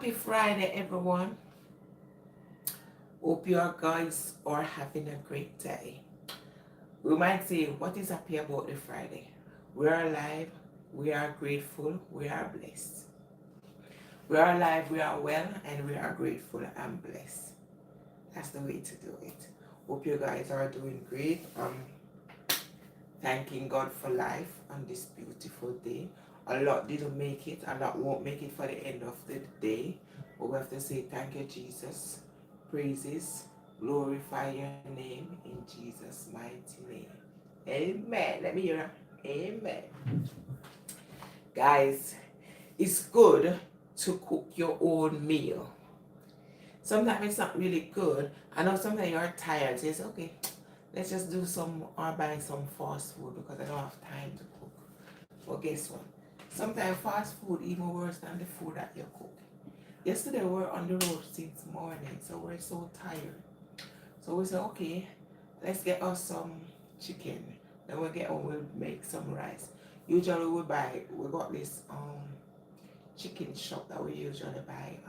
Happy Friday, everyone. Hope you guys are having a great day. We might say, what is happy about the Friday? We are alive, we are grateful, we are blessed. We are alive, we are well, and we are grateful and blessed. That's the way to do it. Hope you guys are doing great. Thanking God for life on this beautiful day. A lot didn't make it, a lot won't make it for the end of the day. But we have to say thank you, Jesus. Praises, glorify your name in Jesus' mighty name. Amen. Let me hear it. Amen. Guys, it's good to cook your own meal. Sometimes it's not really good. I know sometimes you're tired, so it's okay. Let's just do some or buy some fast food because I don't have time to cook. But guess what? Sometimes fast food even worse than the food that you cook. Yesterday we were on the road since morning, so we're so tired. So we said, okay, let's get us some chicken. Then we'll get home, we'll make some rice. Usually we got this chicken shop that we usually buy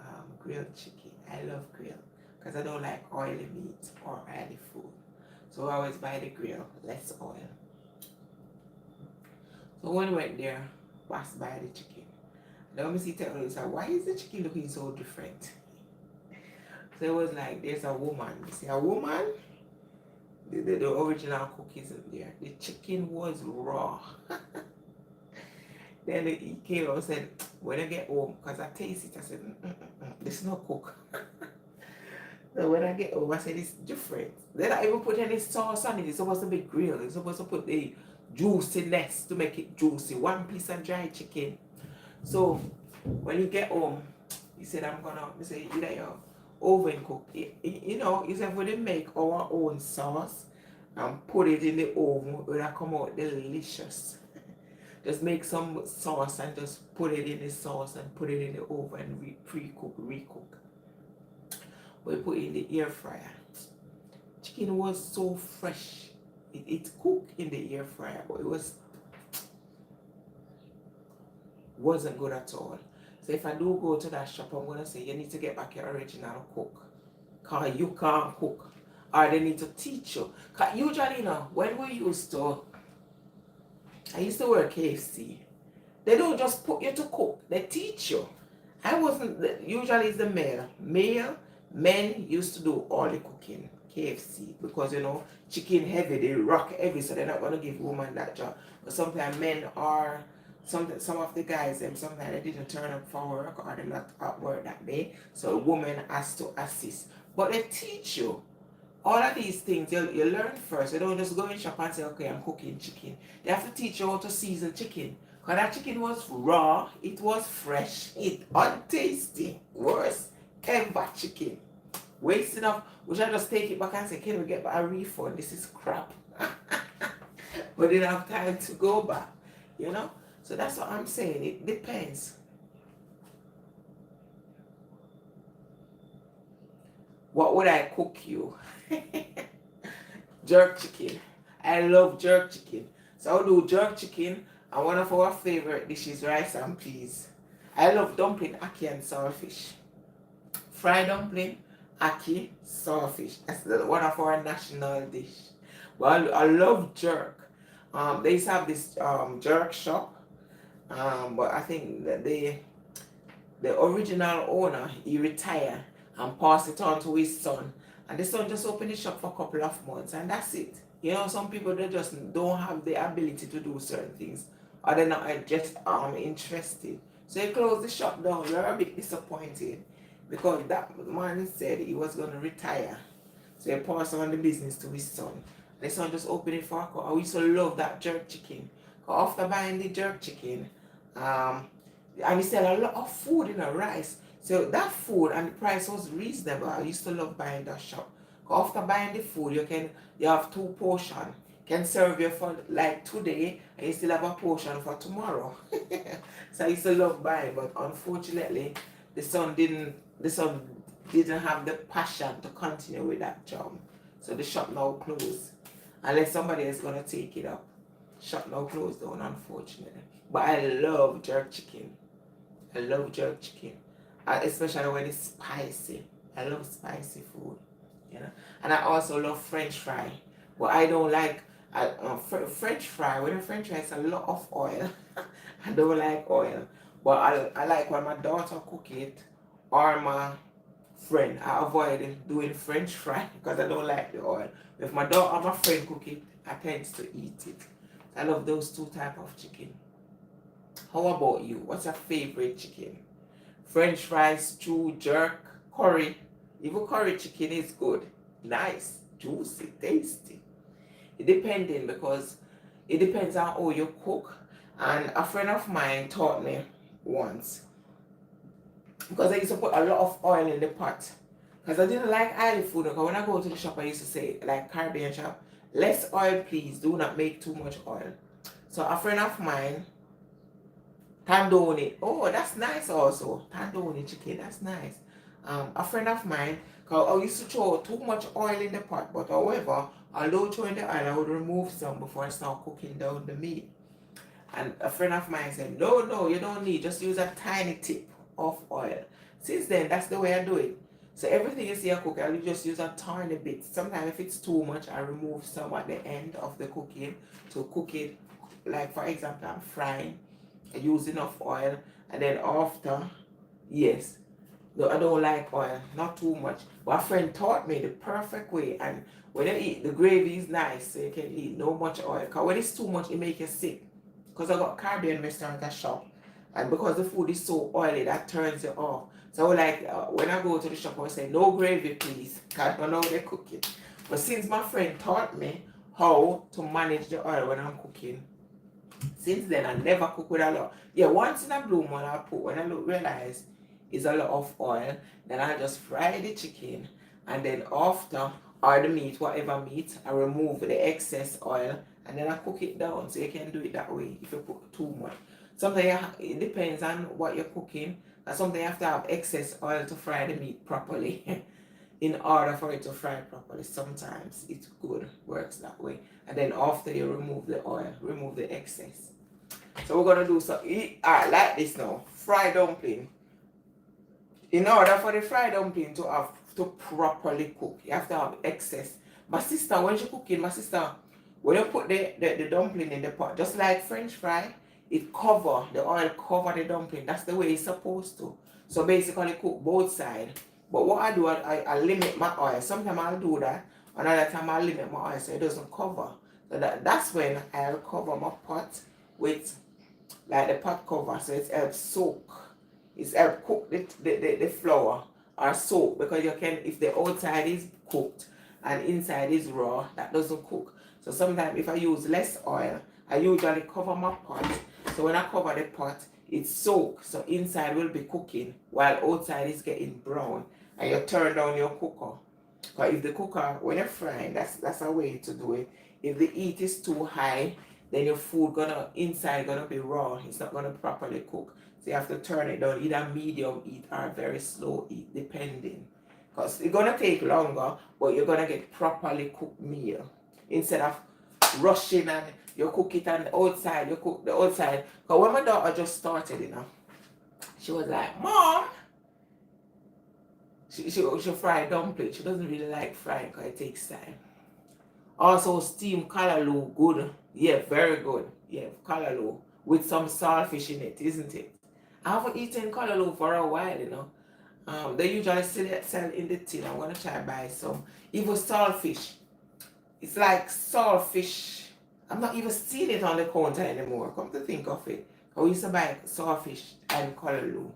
grilled chicken. I love grill because I don't like oily meat or oily food. So I always buy the grill, less oil. So when we went there, passed by the chicken. Then when we see Tell said, why is the chicken looking so different? So it was like, there's a woman. You see a woman? The original cook isn't there. The chicken was raw. Then he came and said, when I get home, because I taste it, I said, this is not cook. So when I get home, I said, it's different. Then I even put any sauce on it. It's supposed to be grilled. It's supposed to put the juiciness to make it juicy. One piece of dry chicken. So when you get home, he said, he said, you let your oven cook. You know, he said, we didn't make our own sauce and put it in the oven, it will come out delicious. Just make some sauce and just put it in the sauce and put it in the oven and recook. We put it in the air fryer. Chicken was so fresh. It cooked in the air fryer, but it wasn't good at all. So if I do go to that shop, I'm gonna say you need to get back your original cook. Cause you can't cook. Or they need to teach you. Cause usually, when I used to work KFC, they don't just put you to cook, they teach you. Usually it's the men used to do all the cooking, KFC, because chicken heavy, they rock heavy, so they're not going to give women that job. But sometimes men are, some of the guys, sometimes they didn't turn up for work or they're not at work that day, so a woman has to assist. But they teach you all of these things. You learn first. You don't just go in shop and say, okay, I'm cooking chicken. They have to teach you how to season chicken. Because that chicken was raw, it was fresh, it untasty, worse ever chicken. Waste enough. We should just take it back and say, can we get a refund? This is crap. But didn't have time to go back. So that's what I'm saying. It depends. What would I cook you? Jerk chicken. I love jerk chicken. So I'll do jerk chicken, and one of our favorite dishes, rice and peas. I love dumpling, ackee, and saltfish. Fried dumpling, ackee, saltfish. That's one of our national dish. Well, I love jerk. They used to have this jerk shop, but I think that the original owner, he retired and passed it on to his son. And the son just opened the shop for a couple of months, and that's it. Some people, they just don't have the ability to do certain things, or they're not just interested. So he closed the shop down. We were a bit disappointed because that man said he was going to retire. So he passed on the business to his son. The son just opened it for a couple. I used to love that jerk chicken. After buying the jerk chicken, and he sell a lot of food in a rice. So that food and the price was reasonable. I used to love buying that shop. After buying the food, you have 2 portions. Can serve you for like today, and you still have a portion for tomorrow. So I used to love buying, but unfortunately, the son didn't have the passion to continue with that job. So the shop now closed. Unless somebody is gonna take it up. Shop now closed down, unfortunately. But I love jerk chicken. I love jerk chicken. especially when it's spicy. I love spicy food, you know. And I also love French fry, but I don't like French fry. When a French fry, it's a lot of oil. I don't like oil, but I like when my daughter cook it or my friend. I avoid doing French fry because I don't like the oil. If my daughter or my friend cook it, I tend to eat it. I love those two type of chicken. How about you? What's your favorite chicken? French fries, stew, jerk, curry. Even curry chicken is good. Nice, juicy, tasty. It depending because it depends on how you cook. And a friend of mine taught me once because I used to put a lot of oil in the pot. Because I didn't like oily food. Because when I go to the shop, I used to say, like Caribbean shop, less oil please, do not make too much oil. So a friend of mine, tandoori, oh that's nice also. Tandoori chicken, that's nice. A friend of mine, cause I used to throw too much oil in the pot, but however, although throwing the oil, I would remove some before I start cooking down the meat. And a friend of mine said, no, you don't need, just use a tiny tip of oil. Since then, that's the way I do it. So everything you see I cook, I'll just use a tiny bit. Sometimes if it's too much, I remove some at the end of the cooking to cook it. Like for example, I'm frying, I use enough oil, and then after, yes, no, I don't like oil, not too much. But a friend taught me the perfect way, and when you eat, the gravy is nice, so you can eat no much oil. Because when it's too much, it makes you sick. Because I got Caribbean restaurant at shop, and because the food is so oily, that turns you off. So like when I go to the shop, I say no gravy, please. Cause I don't know how they cook it. But since my friend taught me how to manage the oil when I'm cooking, since then I never cook with a lot. Yeah, once in a blue moon I put when I realize it's a lot of oil, then I just fry the chicken, and then after, or the meat, whatever meat, I remove the excess oil, and then I cook it down. So you can do it that way if you put too much. Sometimes it depends on what you're cooking. And sometimes you have to have excess oil to fry the meat properly in order for it to fry properly. Sometimes it's good, works that way. And then after you remove the oil, remove the excess. So we're gonna do some like this now. Fried dumpling. In order for the fried dumpling to properly cook, you have to have excess. My sister, when she cooking, when you put the dumpling in the pot, just like French fry, the oil cover the dumpling. That's the way it's supposed to. So basically cook both sides. But what I do, I limit my oil. Sometimes I'll do that. Another time I'll limit my oil so it doesn't cover. So that's when I'll cover my pot with like the pot cover, so it helps soak. It's help cook the flour or soak, because you can, if the outside is cooked and inside is raw, that doesn't cook. So sometimes if I use less oil, I usually cover my pot. So when I cover the pot, it's soaked, so inside will be cooking while outside is getting brown. And you turn down your cooker. Because if the cooker, when you're frying, that's a way to do it. If the heat is too high, then your food inside gonna be raw. It's not gonna properly cook. So you have to turn it down, either medium heat or very slow heat, depending. Because it's gonna take longer, but you're gonna get properly cooked meal. Instead of rushing and you cook it on the outside, you cook the outside. Because when my daughter just started, she was like, Mom, she fry dumpling. She doesn't really like frying because it takes time. Also, steamed callaloo, good. Yeah, very good. Yeah, callaloo with some saltfish in it, isn't it? I haven't eaten callaloo for a while. They usually sell in the tin. I'm gonna try buy some. Even saltfish. It's like saltfish. I'm not even seeing it on the counter anymore. Come to think of it, I used to buy saltfish and callaloo.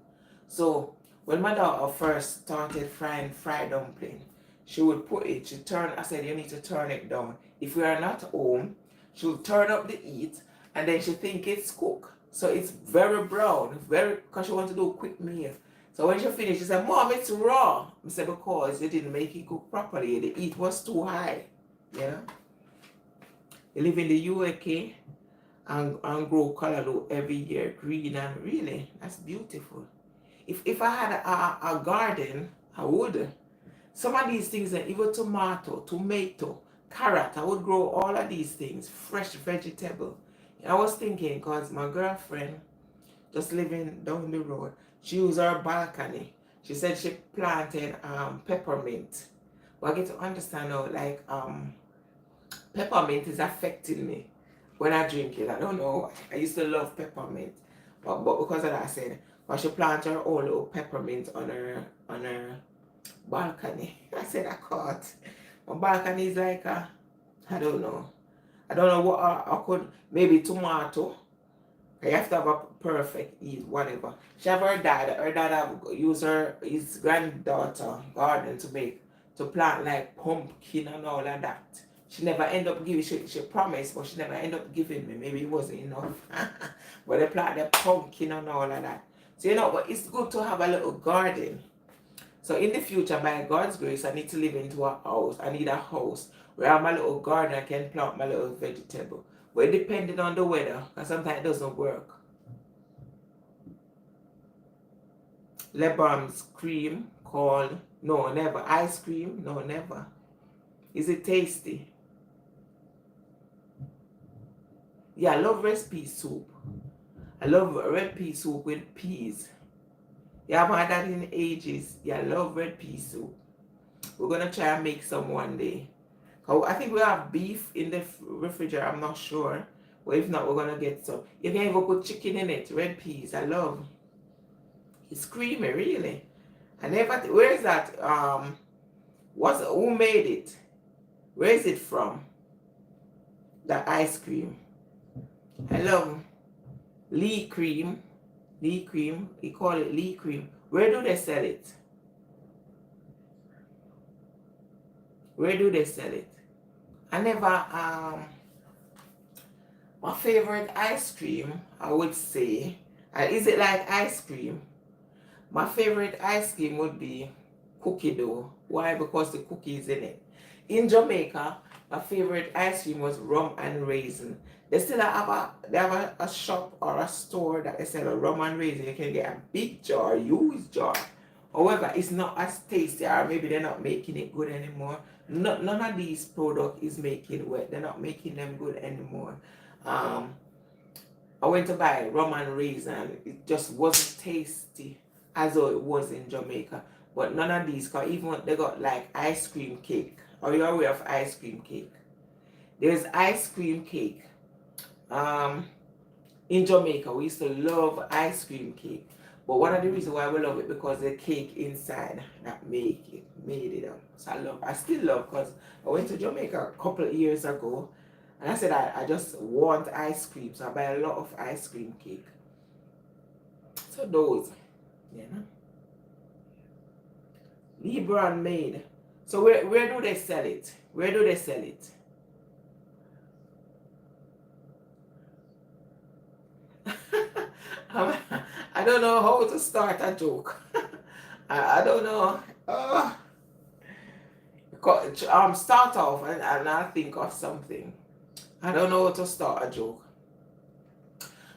So when my daughter first started frying fried dumpling, she would I said, you need to turn it down. If we are not home, she'll turn up the heat, and then she think it's cooked. So it's very brown, because she want to do a quick meal. So when she finished, she said, Mom, it's raw. I said, because you didn't make it cook properly. The heat was too high. You live in the UK and grow callaloo every year, green, and really, that's beautiful. If I had a garden, I would. Some of these things, even tomato, carrot, I would grow all of these things, fresh vegetable. I was thinking, because my girlfriend, just living down the road, she used her balcony. She said she planted peppermint. But I get to understand now, like peppermint is affecting me when I drink it. I don't know. I used to love peppermint, but because of that, I said, well, she planted her own little peppermint on her balcony. I said I can't. My balcony is like a, I don't know. I don't know what I could, maybe tomato. You have to have a perfect eat, whatever. She have her dad have used his granddaughter garden to plant like pumpkin and all of that. She never end up giving, she promised, but she never end up giving me. Maybe it wasn't enough. But they plant the pumpkin and all of that. So, but it's good to have a little garden. So in the future, by God's grace, I need to live into a house. I need a house where I have my little garden, I can plant my little vegetable. But depending on the weather, because sometimes it doesn't work. Lebrom's cream called, no, never. Ice cream, no, never. Is it tasty? Yeah, I love red pea soup. I love red pea soup with peas. Yeah, I've had that in ages. Yeah, I love red pea soup. We're going to try and make some one day. I think we have beef in the refrigerator. I'm not sure. But if not, we're going to get some. You can even put chicken in it. Red peas. I love. It's creamy, really. I never... Where is that? Who made it? Where is it from? The ice cream. I love Lee cream. Lee cream. You call it Lee cream. Where do they sell it? Where do they sell it? I never, my favorite ice cream, I would say, is it like ice cream? My favorite ice cream would be cookie dough. Why? Because the cookie is in it. In Jamaica, my favorite ice cream was rum and raisin. They still have a shop or a store that they sell a rum and raisin. You can get a big jar, huge jar. However, it's not as tasty, or maybe they're not making it good anymore. None of these products is making wet. They're not making them good anymore. I went to buy rum and raisin. It just wasn't tasty as though it was in Jamaica. But none of these, because even they got like ice cream cake. Are you aware of ice cream cake? There's ice cream cake. In Jamaica, we used to love ice cream cake. But one of the reasons why we love it because the cake inside that made it up. So I still love, because I went to Jamaica a couple of years ago and I said I just want ice cream. So I buy a lot of ice cream cake. So those, Lebron made. So where do they sell it? Where do they sell it? I don't know how to start a joke. I don't know. Start off and I'll think of something. I don't know how to start a joke.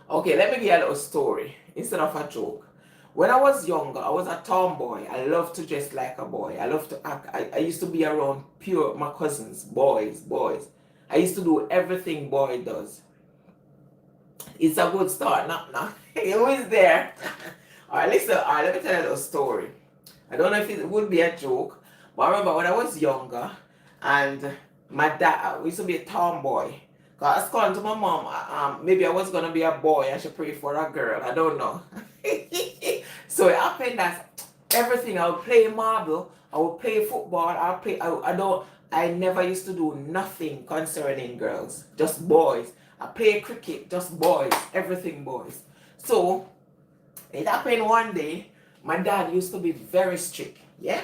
Okay, let me give you a little story instead of a joke. When I was younger, I was a tomboy. I loved to dress like a boy. I loved to act. I used to be around my cousins, boys. I used to do everything boy does. It's a good start. Nah. Who is there? Alright, listen. Alright, let me tell you a little story. I don't know if it would be a joke, but I remember when I was younger and my dad, we used to be a tomboy. Cause I was calling to my mom, maybe I was gonna be a boy and she prayed for a girl. I don't know. So it happened that everything, I would play marble, I would play football, I never used to do nothing concerning girls, just boys. I play cricket, just boys, everything boys. So it happened one day, my dad used to be very strict, yeah?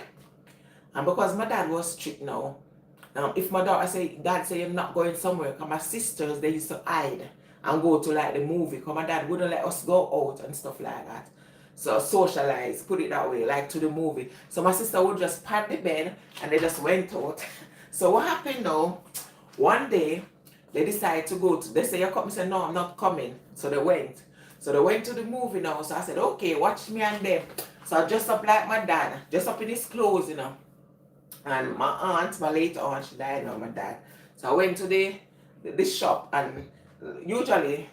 And because my dad was strict now, if my dad say you're not going somewhere, because my sisters, they used to hide and go to like the movie, because my dad wouldn't let us go out and stuff like that. So socialize, put it that way, like to the movie. So my sister would just pat the bed and they just went out. So what happened now, one day, they decided to go to, they say, you're coming? I said, no, I'm not coming. So they went. So they went to the movie now. So I said, okay, watch me and them. So I dressed up like my dad, dressed up in his clothes, And my late aunt, she died now, my dad. So I went to the shop, and usually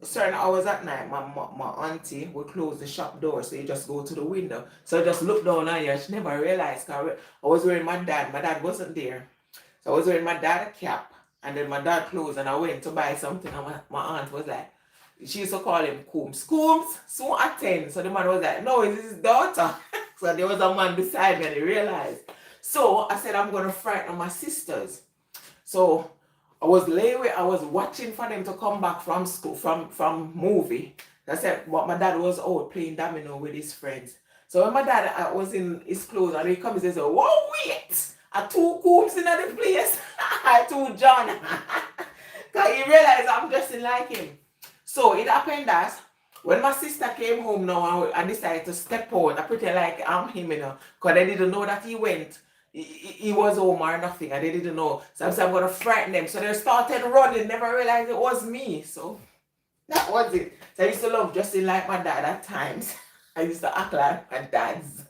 certain hours at night, my auntie would close the shop door, so you just go to the window. So I just look down on you. She never realized. 'Cause I was wearing my dad. My dad wasn't there, so I was wearing my dad a cap, and then my dad closed, and I went to buy something, and my aunt was like, she used to call him Coombs. Coombs, soon attend. So the man was like, no, it's his daughter. So there was a man beside me, and he realized. So I said, I'm gonna frighten my sisters. So I was I was watching for them to come back from school, from movie. I said, but my dad was out playing domino with his friends. So when my dad was in his clothes, and he comes and says, whoa, wait! I two Coombs in the place. I two John. Because he realized I'm dressing like him. So it happened that when my sister came home now, I decided to step out. I pretend like I'm him, because they didn't know that he went. He was home or nothing, and they didn't know. So I said, I'm going to frighten them. So they started running, never realized it was me. So that was it. So I used to love dressing like my dad at times. I used to act like my dad's.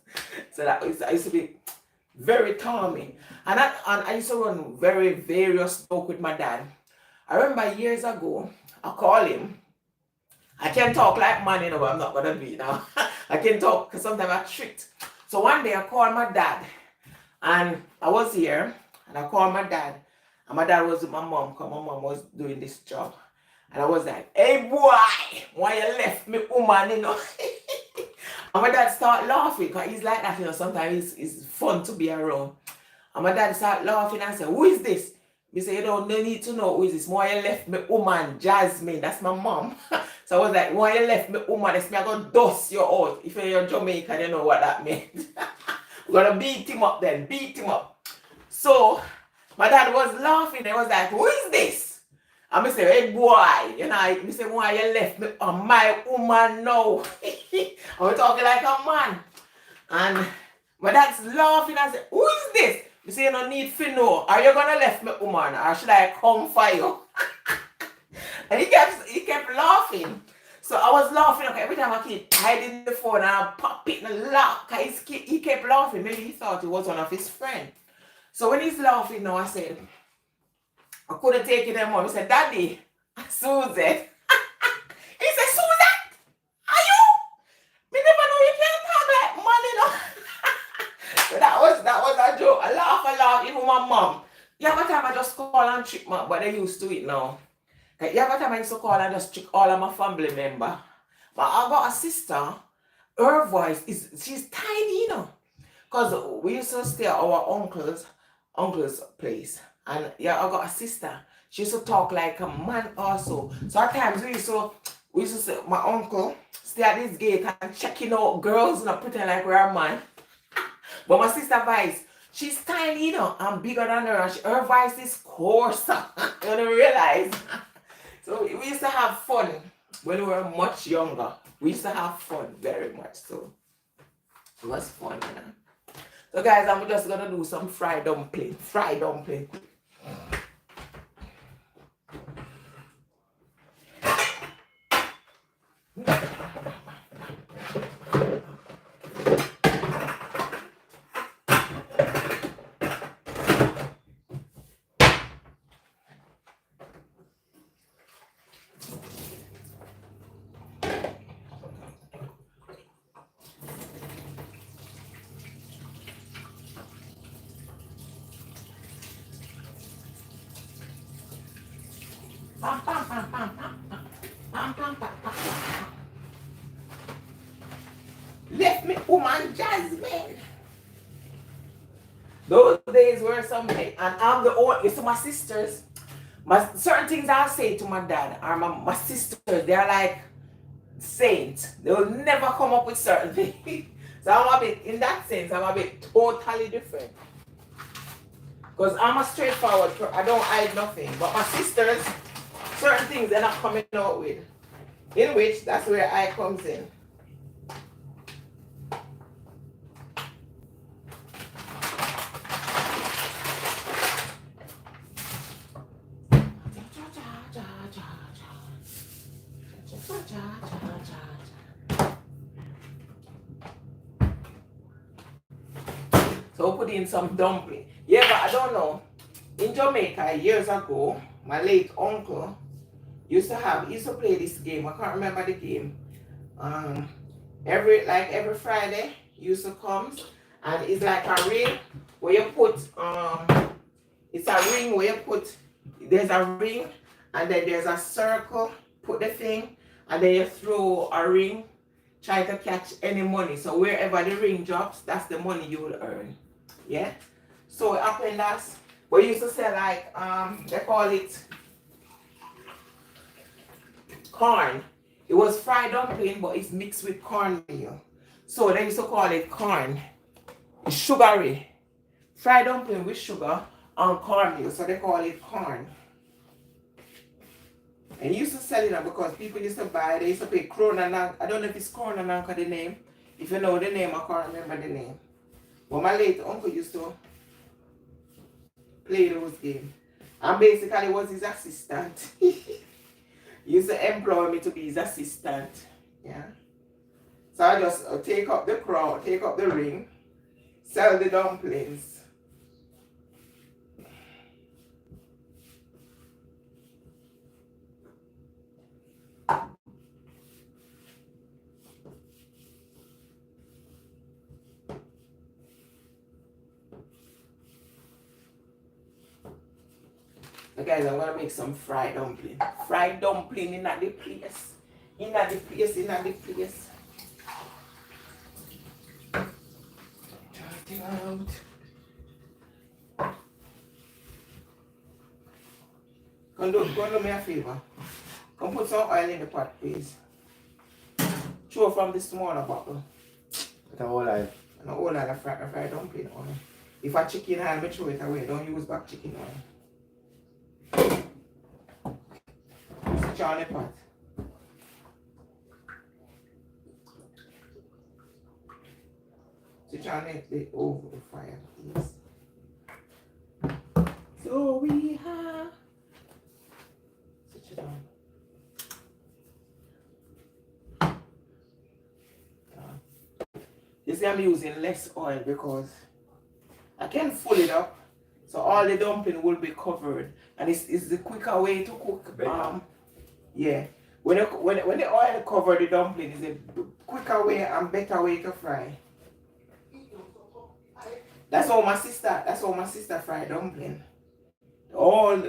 So I used to be very charming. And I used to run very various talk with my dad. I remember years ago, I call him. I can talk like man, but I'm not going to be now. I can talk because sometimes I tricked. So one day I called my dad. And I was here, and I called my dad, and my dad was with my mom, because my mom was doing this job. And I was like, hey boy, why you left me woman, And my dad started laughing, because he's like that, sometimes it's fun to be around. And my dad started laughing and said, who is this? He said, you don't need to know who is this. Why you left me woman, Jasmine, that's my mom. So I was like, why you left me woman, it's me, I gonna dust you out. If you're Jamaican, you know what that means. We're gonna beat him up then, beat him up. So my dad was laughing. He was like, who is this? And I said, hey boy, I said, why you left me on my woman now? I'm talking like a man. And my dad's laughing. I said, who is this? I said, you don't need to know. Are you gonna left me woman, or should I come for you? And he kept laughing. So I was laughing, okay, every time I keep hiding the phone and I pop it and laugh, because he kept laughing. Maybe he thought it was one of his friends. So when he's laughing now, I said, I couldn't take it anymore. He said, Daddy, Susan. He said, Susan, are you? Me never know you can't talk like money, So that was a joke. I laugh, even my mom. You have a time I just call and trick my, but they used to it now. You have a time I used to call and just trick all of my family members. But I got a sister, her voice she's tiny, Because we used to stay at our uncle's place. And yeah, I got a sister. She used to talk like a man also. So at times we used to say, my uncle stay at this gate and checking out girls, pretend like we're a man. But my sister voice, she's tiny, I'm bigger than her. And her voice is coarser. You don't realize. So we used to have fun when we were much younger. We used to have fun very much. So it was fun, So guys, I'm just gonna do some fried dumpling. Fried dumpling. Left me woman Jasmine. Those days were something, and I'm the only. So my sisters, certain things I'll say to my dad or my sisters, they're like saints. They will never come up with certain things. So I'm a bit, in that sense, I'm a bit totally different. Because I'm a straightforward person. I don't hide nothing. But my sisters, certain things they're not coming out with. In which, that's where I comes in. So put in some dumpling. Yeah, but I don't know. In Jamaica, years ago, my late uncle Used to play this game. I can't remember the game. Um, every Friday used to comes, and it's like a ring where you put it's a ring where you put, there's a ring and then there's a circle, put the thing, and then you throw a ring, try to catch any money. So wherever the ring drops, that's the money you will earn. Yeah. So up in that, we used to sell like they call it corn. It was fried dumpling, but it's mixed with cornmeal. So they used to call it corn. It's sugary. Fried dumpling with sugar and cornmeal. So they call it corn. And used to sell it because people used to buy, they used to pay Kronen. I don't know if it's Kronen the name. If you know the name, I can't remember the name. But my late uncle used to play those games. And basically was his assistant. He used to employ me to be his assistant. Yeah. So I just take up the crown, take up the ring, sell the dumplings. So guys, I'm gonna make some fried dumpling. Fried dumpling in the place. In the place, in the place. Try it out. Come do me a favor. Come put some oil in the pot, please. Throw from the smaller bottle. It's a whole oil. And a whole lot of fried dumpling oil. If a chicken oil, throw it away. Don't use back chicken oil. Switch on the pot. Switch on the over the fire, please. So we have. Switch it on. You see, I'm using less oil because I can full it up, so all the dumpling will be covered, and it's the quicker way to cook. Yeah, when the oil cover the dumpling, is a quicker way and better way to fry. That's how my sister fried dumpling.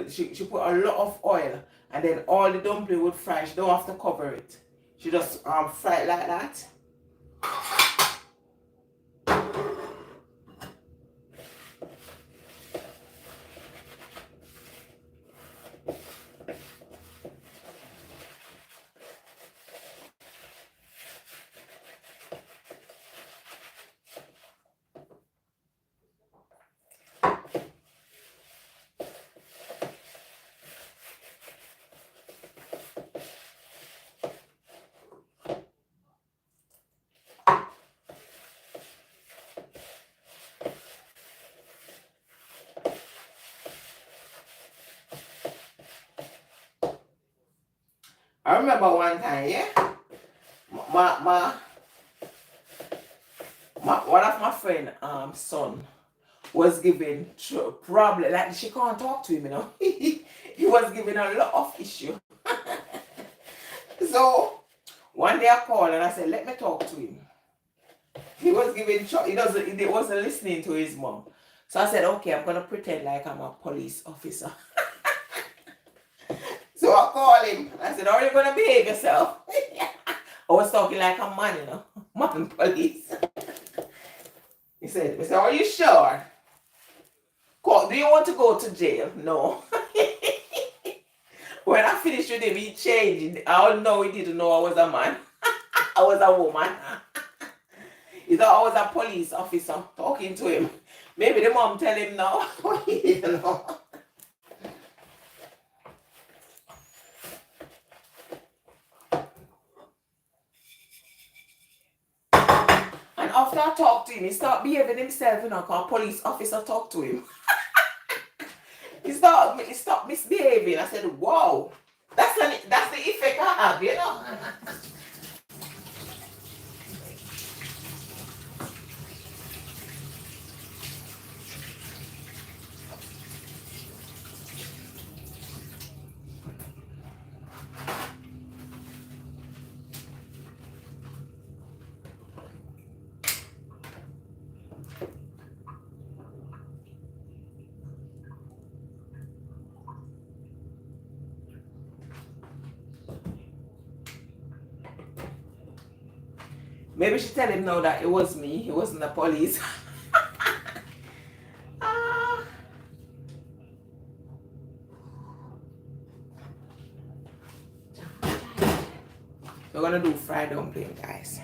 She put a lot of oil, and then all the dumpling would fry. She don't have to cover it. She just fry it like that. I remember one time, yeah, one of my friend son was giving problem, like she can't talk to him, you know. He was giving a lot of issue. So one day I called and I said, let me talk to him. He was giving he wasn't listening to his mom. So I said, okay, I'm gonna pretend like I'm a police officer. So I called him. I said, how are you going to behave yourself? I was talking like a man, you know. Man police. He said, are you sure? Do you want to go to jail? No. When I finished with him, he changed. I don't know, he didn't know I was a man. I was a woman. He thought I was a police officer talking to him. Maybe the mom tell him no. He didn't know. After I talked to him, he started behaving himself, you know, because a police officer talked to him. he stopped misbehaving. I said, wow, that's the effect I have, you know. Maybe she tell him now that it was me, it wasn't the police. Ah. We're gonna do fried dumpling, guys.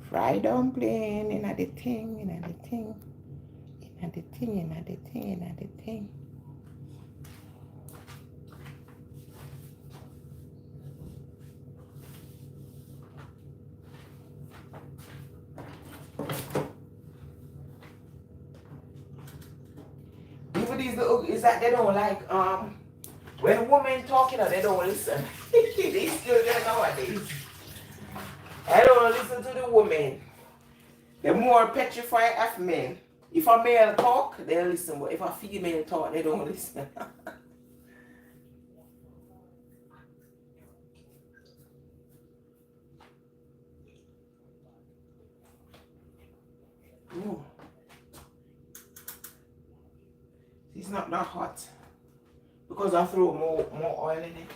Fried dumpling, in the thing, in the thing, in the thing, in the thing, in the thing. Even these little is that they don't like when women talking they don't listen. These children nowadays. I don't listen to the women. They're more petrified of men. If a male talk, they listen, but if a female talk, they don't listen. Ooh, it's not that hot because I throw more oil in it.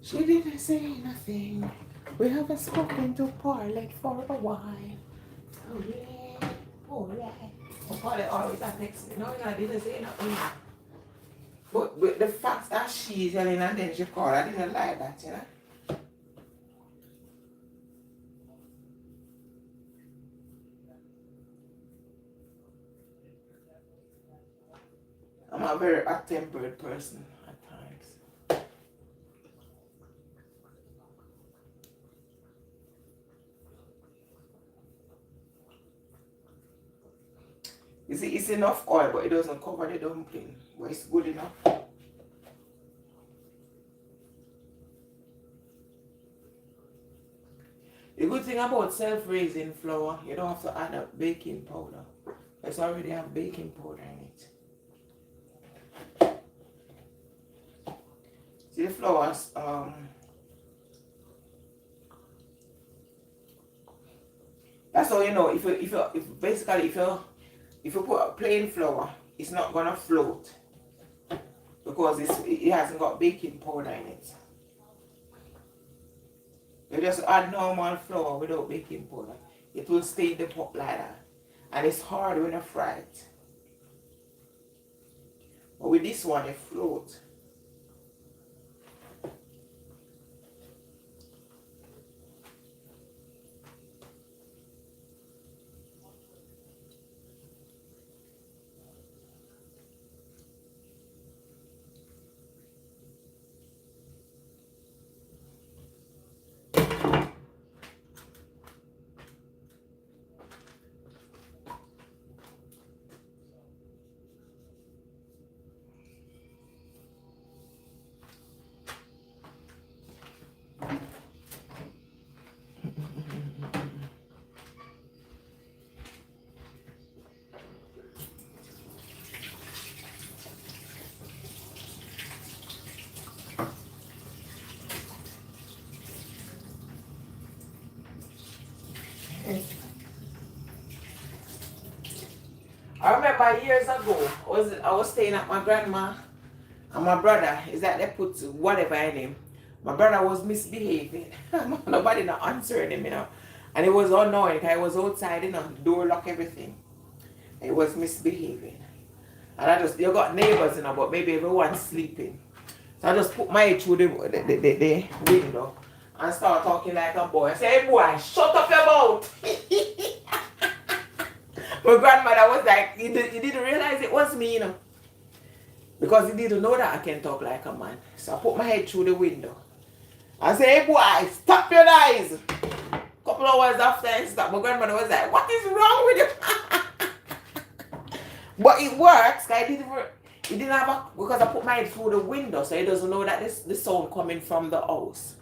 She didn't say nothing. We haven't spoken to Paulette for a while. Oh yeah, Paulette. Oh, Paulette always that next me. No, I didn't say nothing. But the fact that she's yelling and then she called, I didn't like that, you know. I'm a very hot-tempered person at times. You see, it's enough oil, but it doesn't cover the dumpling. But it's good enough. The good thing about self-raising flour, you don't have to add up baking powder. It's already have baking powder in it. See the flours, that's how you know if you put a plain flour, it's not gonna float because it hasn't got baking powder in it. You just add normal flour without baking powder. It will stay in the pot like that. And it's hard when you fry it. But with this one, it floats. I remember years ago, I was staying at my grandma and my brother, is that they put whatever in him. My brother was misbehaving. Nobody not answering him, you know. And it was annoying because I was outside, you know, door lock everything. He was misbehaving. And you got neighbors, you know, but maybe everyone's sleeping. So I just put my head through the window and start talking like a boy. I say, hey boy, shut up your mouth. My grandmother was like, he didn't realize it was me, you know. Because he didn't know that I can talk like a man. So I put my head through the window. I say, hey boy, stop your eyes. Couple hours after I stopped, my grandmother was like, what is wrong with you? But it works. He didn't have a, because I put my head through the window, so he doesn't know that the sound coming from the house.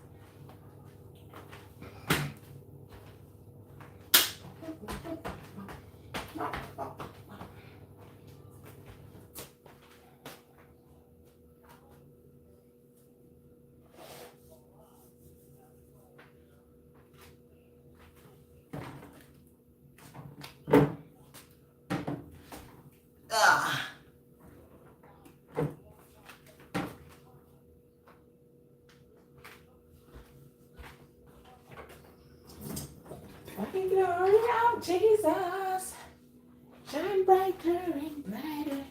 Glory of Jesus, shine brighter and brighter.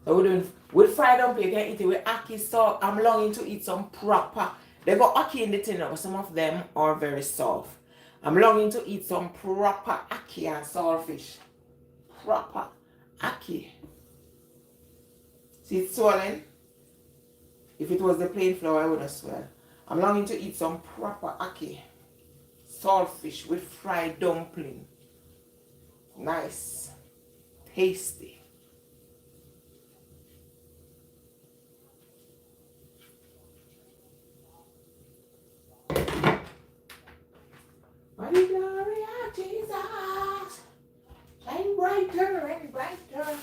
So we're doing with fried dumpling. You can eat it with ackee. So I'm longing to eat some proper. They got ackee in the tin, but some of them are very soft. I'm longing to eat some proper ackee and saltfish. Proper ackee. See, it's swollen. If it was the plain flour, I would have swelled. I'm longing to eat some proper ackee. Saltfish with fried dumpling. Nice. Tasty. By the glory of Jesus, shine brighter and brighter.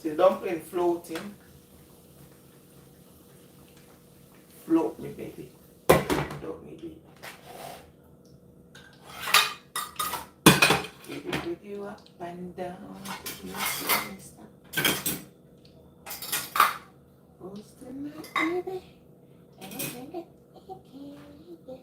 See the dumpling floating. Float me, baby. Float me, baby. With you up and down. Goes tonight, baby. Anything that you can do.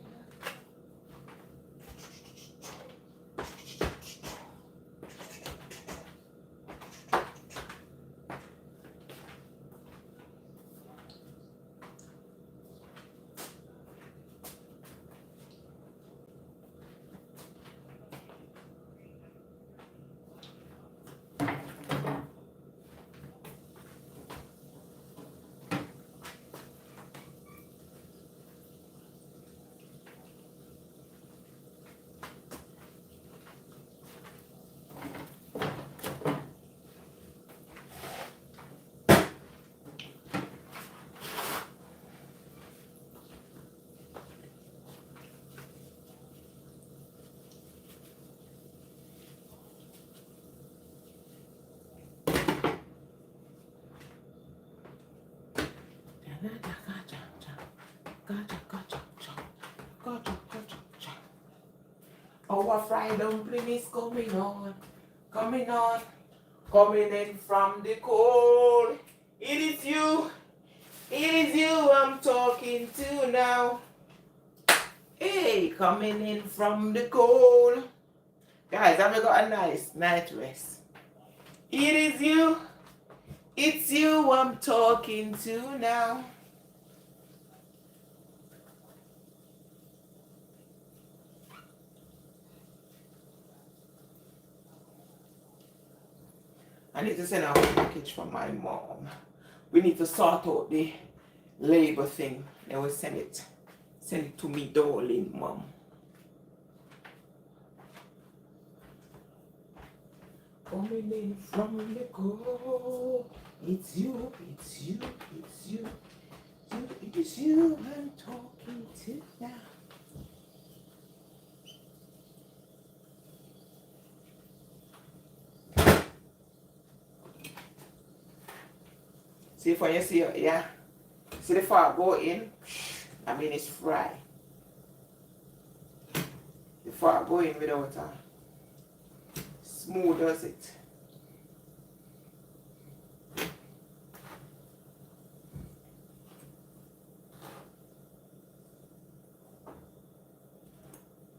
Our fried dumpling is coming on, coming in from the cold. It is you I'm talking to now. Hey, coming in from the cold. Guys, have you got a nice night rest? It's you I'm talking to now. I need to send out a package from my mom. We need to sort out the labor thing. Then we'll send it. Send it to me, darling mom. Coming in from the cold. It's you I'm talking to now. See if when you see it, yeah. See the fat go in, I mean it's fry. The fat go in without smooth does it.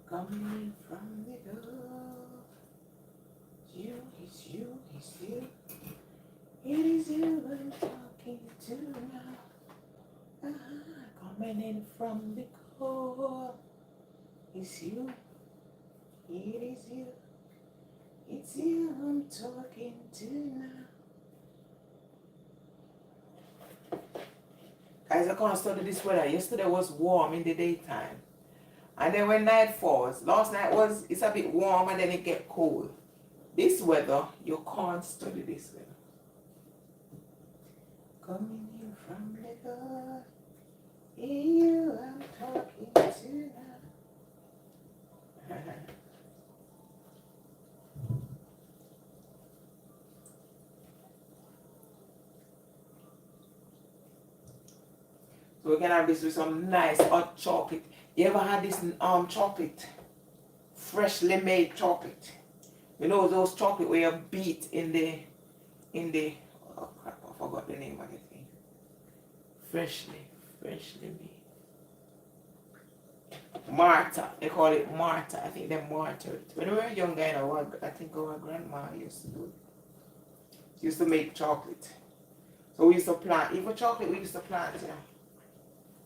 Coming from the door. It's you. It is you I'm talking to now. Coming in from the core. It's you. It is you. It's you I'm talking to now. Guys, I can't study this weather. Yesterday was warm in the daytime. And then when night falls, last night it's a bit warm and then it get cold. This weather, you can't study this weather. Coming in from Lagos, you I'm talking to now. So we're gonna have this with some nice hot chocolate. You ever had this chocolate? Freshly made chocolate. You know those chocolate where you beat in the oh crap, I forgot the name of the thing. Freshly made. Marta. They call it Marta. I think they martyred it. When we were young guy, I think our grandma used to do it. She used to make chocolate. So we used to plant, even chocolate we used to plant, you know.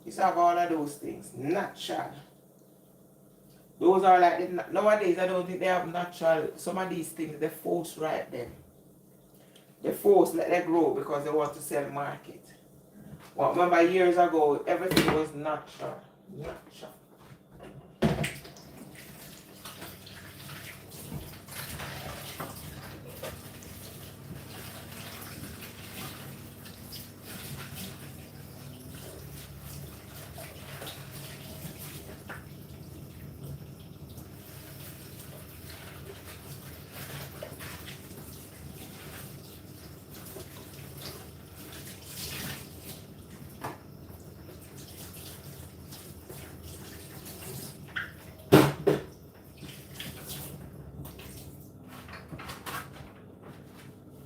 We used to have all of those things. Natural. Those are like, nowadays I don't think they have natural, some of these things, they force ripe them. They force let them grow because they want to sell market. Well, remember years ago, everything was natural. Natural.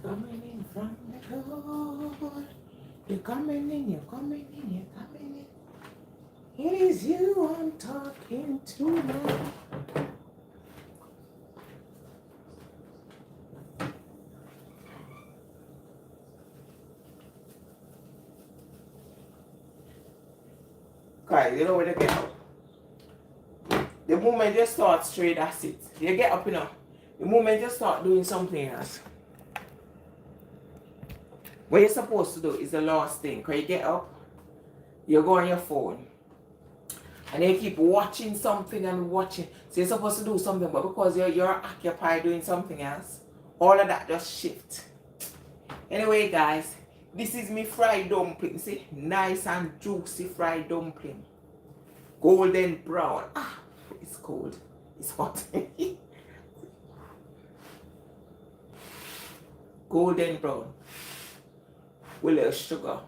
Coming in from the Lord. You're coming in, you're coming in, you're coming in. It is you I'm talking to now. Guys, you know when they get up? The moment you start straight, that's it. You get up, you know. The moment you start doing something else. What you're supposed to do is the last thing. Because you get up, you go on your phone. And then you keep watching something and watching. So you're supposed to do something, but because you're occupied doing something else, all of that just shift. Anyway, guys, this is me fried dumpling. See? Nice and juicy fried dumpling. Golden brown. Ah, it's cold. It's hot. Golden brown. With a little sugar.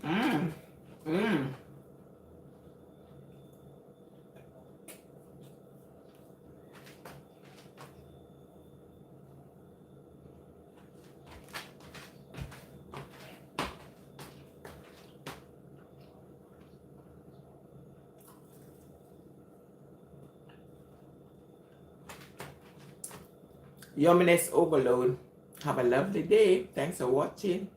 Mmm. Mmm. Yumminess overload. Have a lovely day. Thanks for watching.